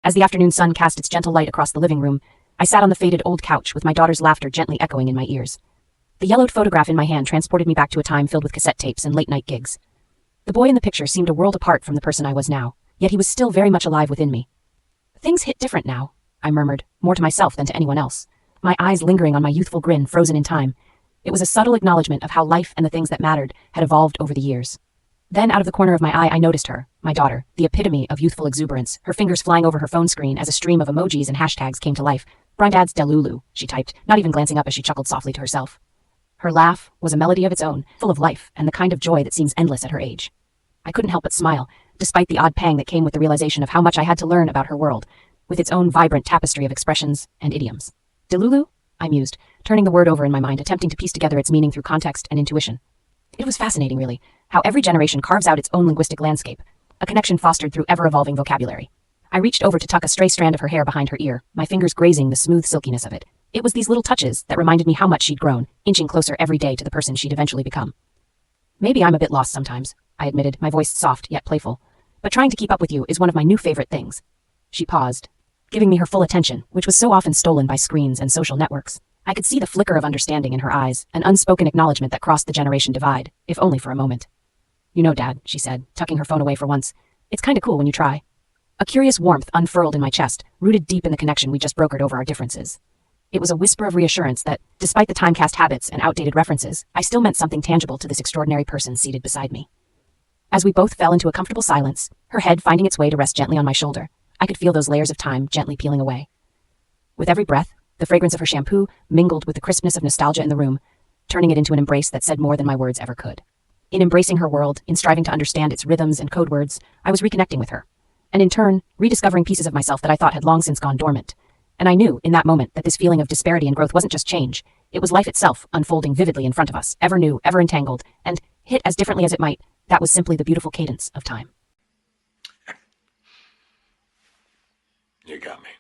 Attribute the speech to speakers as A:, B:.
A: As the afternoon sun cast its gentle light across the living room, I sat on the faded old couch with my daughter's laughter gently echoing in my ears. The yellowed photograph in my hand transported me back to a time filled with cassette tapes and late-night gigs. The boy in the picture seemed a world apart from the person I was now, yet he was still very much alive within me. Things hit different now, I murmured, more to myself than to anyone else, my eyes lingering on my youthful grin frozen in time. It was a subtle acknowledgement of how life and the things that mattered had evolved over the years. Then out of the corner of my eye I noticed her, my daughter, the epitome of youthful exuberance, her fingers flying over her phone screen as a stream of emojis and hashtags came to life. "Brindad's Delulu," she typed, not even glancing up as she chuckled softly to herself. Her laugh was a melody of its own, full of life and the kind of joy that seems endless at her age. I couldn't help but smile, despite the odd pang that came with the realization of how much I had to learn about her world, with its own vibrant tapestry of expressions and idioms. "Delulu?" I mused, turning the word over in my mind, attempting to piece together its meaning through context and intuition. It was fascinating, really, how every generation carves out its own linguistic landscape, a connection fostered through ever-evolving vocabulary. I reached over to tuck a stray strand of her hair behind her ear, my fingers grazing the smooth silkiness of it. It was these little touches that reminded me how much she'd grown, inching closer every day to the person she'd eventually become. "Maybe I'm a bit lost sometimes," I admitted, my voice soft yet playful. "But trying to keep up with you is one of my new favorite things." She paused, giving me her full attention, which was so often stolen by screens and social networks. I could see the flicker of understanding in her eyes, an unspoken acknowledgement that crossed the generation divide, if only for a moment. "You know, Dad," she said, tucking her phone away for once, "it's kinda cool when you try." A curious warmth unfurled in my chest, rooted deep in the connection we just brokered over our differences. It was a whisper of reassurance that, despite the time-cast habits and outdated references, I still meant something tangible to this extraordinary person seated beside me. As we both fell into a comfortable silence, her head finding its way to rest gently on my shoulder, I could feel those layers of time gently peeling away. With every breath, the fragrance of her shampoo mingled with the crispness of nostalgia in the room, turning it into an embrace that said more than my words ever could. In embracing her world, in striving to understand its rhythms and code words, I was reconnecting with her, and in turn, rediscovering pieces of myself that I thought had long since gone dormant. And I knew, in that moment, that this feeling of disparity and growth wasn't just change. It was life itself, unfolding vividly in front of us, ever new, ever entangled, and, hit as differently as it might, that was simply the beautiful cadence of time.
B: You got me.